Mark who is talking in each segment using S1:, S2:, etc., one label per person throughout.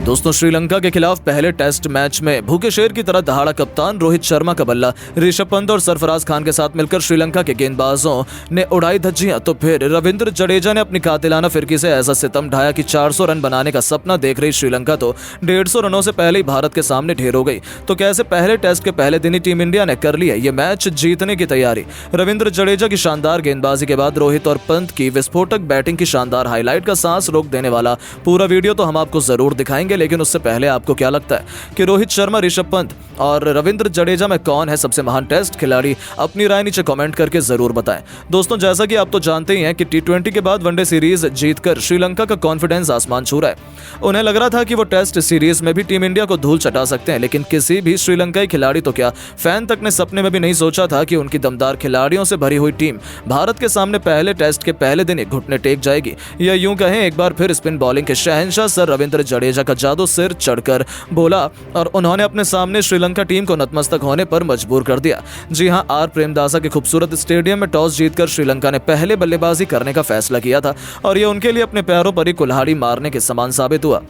S1: दोस्तों, श्रीलंका के खिलाफ पहले टेस्ट मैच में भूखे शेर की तरह दहाड़ा कप्तान रोहित शर्मा का बल्ला ऋषभ पंत और सरफराज खान के साथ मिलकर श्रीलंका के गेंदबाजों ने उड़ाई धज्जियां। तो फिर रविंद्र जडेजा ने अपनी कातिलाना फिरकी से ऐसा सितम ढाया कि 400 रन बनाने का सपना देख रही श्रीलंका तो 150 रनों से पहले ही भारत के सामने ढेर हो गई। तो कैसे पहले टेस्ट के पहले दिन ही टीम इंडिया ने कर ली है ये मैच जीतने की तैयारी। रविंद्र जडेजा की शानदार गेंदबाजी के बाद रोहित और पंत की विस्फोटक बैटिंग की शानदार हाईलाइट का सांस रोक देने वाला पूरा वीडियो तो हम आपको जरूर दिखाएंगे। लेकिन उससे पहले आपको क्या लगता है कि रोहित शर्मा, ऋषभ पंत और रविंद्र जडेजा में कौन है सबसे महान टेस्ट खिलाड़ी? अपनी राय नीचे कमेंट करके जरूर बताएं। दोस्तों, जैसा कि आप तो जानते ही हैं कि टी20 के बाद वनडे सीरीज जीतकर श्रीलंका का कॉन्फिडेंस आसमान छू रहा है। उन्हें लग रहा था कि वो टेस्ट सीरीज में भी टीम इंडिया को धूल चटा सकते हैं, लेकिन किसी भी श्रीलंकाई खिलाड़ी तो क्या फैन तक ने सपने में भी नहीं सोचा था कि उनकी दमदार खिलाड़ियों से भरी हुई टीम भारत के सामने पहले टेस्ट के पहले दिन ही घुटने टेक जाएगी। या यूं कहें, एक बार फिर स्पिन बॉलिंग के शहंशाह सर रविंद्र जडेजा का जादू सिर चढ़कर बोला और उन्होंने अपने सामने श्रीलंका टीम को नतमस्तक होने पर मजबूर कर दिया। जी हां, आर प्रेमदासा के खूबसूरत स्टेडियम में टॉस जीतकर श्रीलंका ने पहले बल्लेबाजी करने का फैसला किया था और यह उनके लिए अपने पैरों पर ही कुल्हाड़ी मारने के समान साबित हुआ,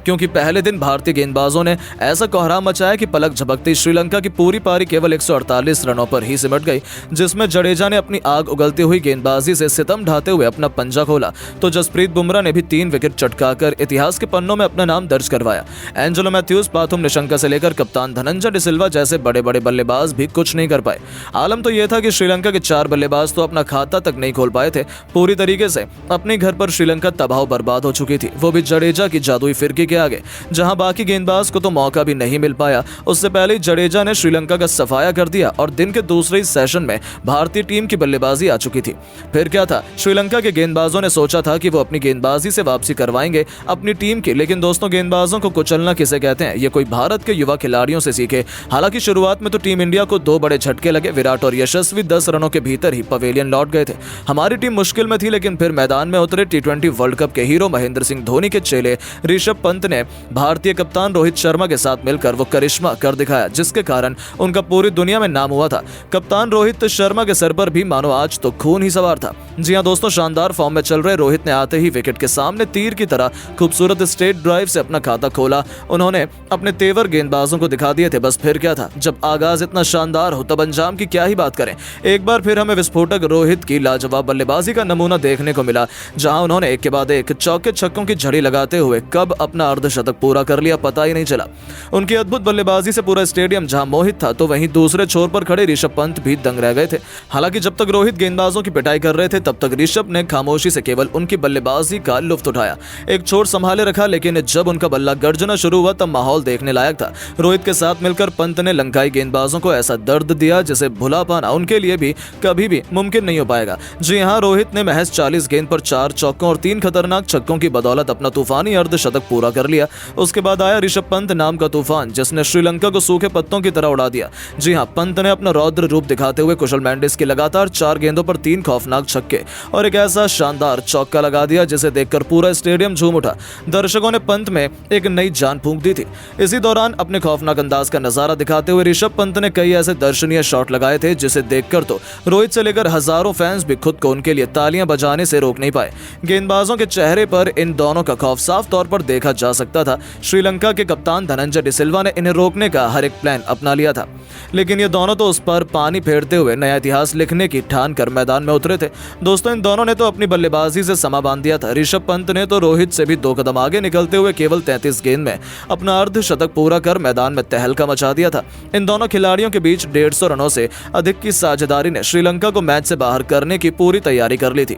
S1: क्योंकि पहले दिन भारतीय गेंदबाजों ने ऐसा कोहराम मचाया कि पलक झपकती श्रीलंका की पूरी पारी केवल 148 रनों पर ही सिमट गई, जिसमें जडेजा ने अपनी आग उगलती हुई गेंदबाजी से सितम ढाते हुए अपना पंजा खोला तो जसप्रीत बुमराह ने भी 3 विकेट चटकाकर इतिहास के पन्नों में अपना नाम दर्ज करवाया। एंजेलो मैथ्यूज, पाथुम निशंका से लेकर कप्तान धनंजय डिसिल्वा जैसे बड़े बड़े बल्लेबाज भी कुछ नहीं कर पाए। आलम तो यह था कि श्रीलंका के 4 बल्लेबाज तो अपना खाता तक नहीं खोल पाए थे। पूरी तरीके से अपने घर पर श्रीलंका तबाह बर्बाद हो चुकी थी, वो भी जडेजा की जादुई फिरकी के आगे, जहां बाकी गेंदबाज को तो मौका भी नहीं मिल पाया। उससे पहले ही जडेजा ने श्रीलंका का सफाया कर दिया और दिन के दूसरे सेशन में भारतीय टीम की बल्लेबाजी आ चुकी थी। फिर क्या था, श्रीलंका के गेंदबाजों ने सोचा था कि वो अपनी गेंदबाजी से वापसी करवाएंगे अपनी टीम की, लेकिन दोस्तों, गेंदबाजों को कुचलना किसे कहते हैं ये कोई भारत के युवा खिलाड़ियों से सीखे। हालांकि शुरुआत में तो टीम इंडिया को 2 बड़े झटके लगे। विराट और यशस्वी 10 रनों के भीतर ही पवेलियन लौट गए थे। हमारी टीम मुश्किल में थी, लेकिन फिर मैदान में उतरे टी20 वर्ल्ड कप के हीरो महेंद्र सिंह धोनी के चेले ऋषभ पंत ने भारतीय कप्तान रोहित शर्मा के साथ मिलकर वो करिश्मा कर दिखाया, जिसके कारण उनका पूरी दुनिया में नाम हुआ था। कप्तान रोहित शर्मा के सर पर भी मानो आज तो खून ही सवार था। जी हां दोस्तों, शानदार फॉर्म में चल रहे रोहित ने आते ही विकेट के सामने तीर की तरह खूबसूरत स्ट्रेट ड्राइव से अपना खाता खोला। उन्होंने अपने तेवर गेंदबाजों को दिखा दिए थे। बस फिर क्या था, जब आगाज इतना शानदार हो तब अंजाम की क्या ही बात करें। एक बार फिर हमें विस्फोटक रोहित की लाजवाब बल्लेबाजी का नमूना देखने को मिला, जहां उन्होंने एक के बाद एक चौके छक्कों की झड़ी लगाते हुए कब अपना अर्धशतक पूरा कर लिया पता ही नहीं चला। उनकी अद्भुत बल्लेबाजी से पूरा स्टेडियम जहां मोहित था, तो वहीं दूसरे छोर पर खड़े ऋषभ पंत भी दंग रह गए थे। हालांकि जब तक रोहित गेंदबाजों की पिटाई कर रहे थे, तब तक ऋषभ ने खामोशी से केवल उनकी बल्लेबाजी का लुत्फ उठाया। एक छोर संभाले रखा, लेकिन जब उनका बल्ला गर्जना शुरू हुआ तब माहौल देखने लायक था। रोहित के साथ मिलकर पंत ने लंकाई गेंदबाजों को ऐसा दर्द दिया जिसे भुला पाना उनके लिए भी कभी भी मुमकिन नहीं हो पाएगा। जी हां, रोहित ने महज 40 गेंद पर 4 चौकों और 3 खतरनाक छक्कों की बदौलत अपना तूफानी अर्धशतक पूरा कर लिया। उसके बाद आया ऋषभ पंत नाम का तूफान, जिसने श्रीलंका को सूखे पत्तों की तरह उड़ा दिया। जी हां, पंत ने अपना रौद्र रूप दिखाते हुए कुशल मेंडिस के लगातार 4 गेंदों पर 3 खौफनाक छक्के और एक ऐसा शानदार चौका लगा दिया जिसे देखकर पूरा स्टेडियम झूम उठा। दर्शकों ने पंत में एक नई जान फूंक दी थी। इसी दौरान अपने खौफनाक अंदाज का नजारा दिखाते हुए ऋषभ पंत ने कई ऐसे दर्शनीय शॉट लगाए थे जिसे देखकर तो रोहित से लेकर हजारों फैंस भी खुद को उनके लिए तालियां बजाने से रोक नहीं पाए। गेंदबाजों के चेहरे पर इन दोनों का खौफ साफ तौर पर देखा जा सकता था। श्रीलंका के कप्तान धनंजय डिसिल्वा ने इन्हें रोकने का हर एक प्लान अपना लिया था, लेकिन ये दोनों तो उस पर पानी फेरते हुए नया इतिहास लिखने की ठान कर मैदान में उतरे थे। दोस्तों, इन दोनों ने तो अपनी बल्लेबाजी से समा बांध दिया था। ऋषभ पंत ने तो रोहित से भी 2 कदम आगे निकलते हुए केवल 33 गेंद में अपना अर्धशतक पूरा कर मैदान में तहलका मचा दिया था। इन दोनों खिलाड़ियों के बीच 150 रनों से अधिक की साझेदारी ने श्रीलंका को मैच से बाहर करने की पूरी तैयारी कर ली थी।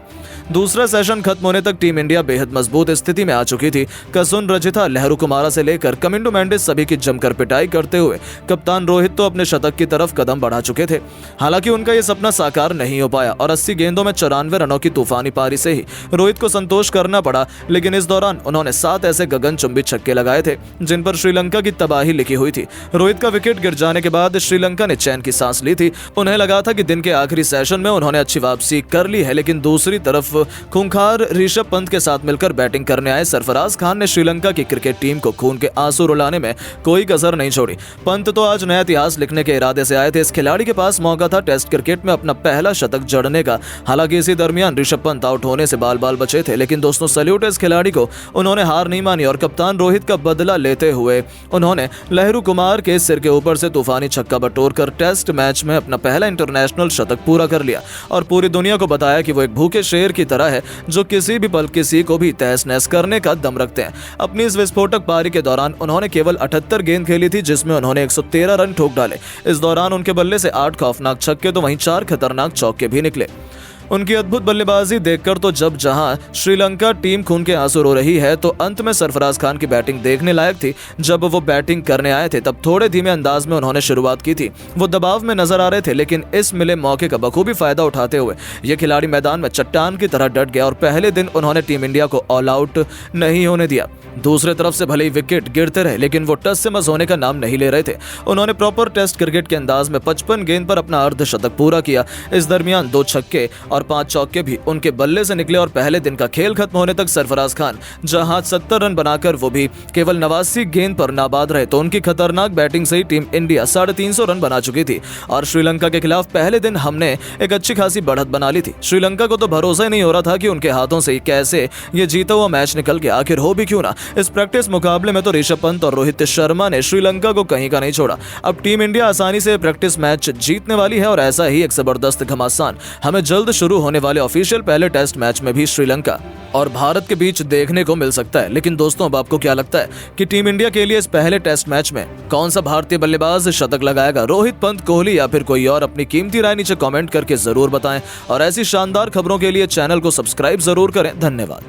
S1: दूसरा सेशन खत्म होने तक टीम इंडिया बेहद मजबूत स्थिति में आ चुकी थी। कसुन रजिथा, लहरू कुमारा से लेकर कमिंडो मेंडिस सभी की जमकर पिटाई करते हुए कप्तान रोहित तो अपने शतक की तरफ कदम बढ़ा चुके थे। हालांकि उनका यह सपना साकार नहीं हो पाया और 80 गेंदों में 94 रनों की तूफानी पारी से ही रोहित को संतोष करना पड़ा। लेकिन इस दौरान उन्होंने 7 ऐसे गगनचुंबी छक्के लगाए थे जिन पर श्रीलंका की तबाही लिखी हुई थी। रोहित का विकेट गिर जाने के बाद श्रीलंका ने चैन की सांस ली थी। उन्हें लगा था कि दिन के आखिरी सेशन में उन्होंने अच्छी वापसी कर ली है, लेकिन दूसरी तरफ खूंखार ऋषभ पंत के साथ मिलकर बैटिंग करने आए सरफराज खान ने श्रीलंका श्रीलंका की क्रिकेट टीम को खून के आंसू रुलाने में कोई कसर नहीं छोड़ी। पंत तो आज नया इतिहास लिखने के इरादे से आए थे। इस खिलाड़ी के पास मौका था टेस्ट क्रिकेट में अपना पहला शतक जड़ने का। हालांकि इसी दरमियान ऋषभ पंत आउट होने से बाल बाल बचे थे, लेकिन दोस्तों सैल्यूट इस खिलाड़ी को, उन्होंने हार नहीं मानी और कप्तान रोहित का बदला लेते हुए उन्होंने लहरू कुमार के सिर के ऊपर से तूफानी छक्का बटोरकर टेस्ट मैच में अपना पहला इंटरनेशनल शतक पूरा कर लिया और पूरी दुनिया को बताया कि वो एक भूखे शेर की तरह है जो किसी भी पल किसी को भी तहस नहस करने का दम रखते हैं। अपनी इस विस्फोटक पारी के दौरान उन्होंने केवल 78 गेंद खेली थी, जिसमें उन्होंने 113 रन ठोक डाले। इस दौरान उनके बल्ले से 8 खौफनाक छक्के तो वहीं 4 खतरनाक चौके भी निकले। उनकी अद्भुत बल्लेबाजी देखकर तो जब जहां श्रीलंका टीम खून के आंसू रो रही है, तो अंत में सरफराज खान की बैटिंग देखने लायक थी। जब वो बैटिंग करने आए थे तब थोड़े धीमे अंदाज में उन्होंने शुरुआत की थी। वो दबाव में नजर आ रहे थे, लेकिन इस मिले मौके का बखूबी फायदा उठाते हुए ये खिलाड़ी मैदान में चट्टान की तरह डट गया और पहले दिन उन्होंने टीम इंडिया को ऑल आउट नहीं होने दिया। दूसरे तरफ से भले ही विकेट गिरते रहे, लेकिन वो टस से मस होने का नाम नहीं ले रहे थे। उन्होंने प्रॉपर टेस्ट क्रिकेट के अंदाज में 55 गेंद पर अपना अर्धशतक पूरा किया। इस दरमियान 2 छक्के और 5 चौके भी उनके बल्ले से निकले और पहले दिन का खेल खत्म होने तक सरफराज खान जहां 70 रन बनाकर वो भी केवल 89 गेंद पर नाबाद रहे, तो उनकी खतरनाक बैटिंग से ही टीम इंडिया 350 रन बना चुकी थी और श्रीलंका के खिलाफ पहले दिन हमने एक अच्छी खासी बढ़त बना ली थी। श्रीलंका को तो भरोसा ही नहीं हो रहा था कि उनके हाथों से कैसे ये जीता हुआ मैच निकल गया। आखिर हो भी क्यों ना, इस प्रैक्टिस मुकाबले में तो ऋषभ पंत और रोहित शर्मा ने श्रीलंका को कहीं का नहीं छोड़ा। अब टीम इंडिया आसानी से प्रैक्टिस मैच जीतने वाली है और ऐसा ही एक जबरदस्त घमासान हमें जल्द शुरू होने वाले ऑफिशियल पहले टेस्ट मैच में भी श्रीलंका और भारत के बीच देखने को मिल सकता है। लेकिन दोस्तों, अब आपको क्या लगता है कि टीम इंडिया के लिए इस पहले टेस्ट मैच में कौन सा भारतीय बल्लेबाज शतक लगाएगा? रोहित, पंत, कोहली या फिर कोई और? अपनी कीमती राय नीचे कमेंट करके जरूर बताएं और ऐसी शानदार खबरों के लिए चैनल को सब्सक्राइब जरूर करें। धन्यवाद।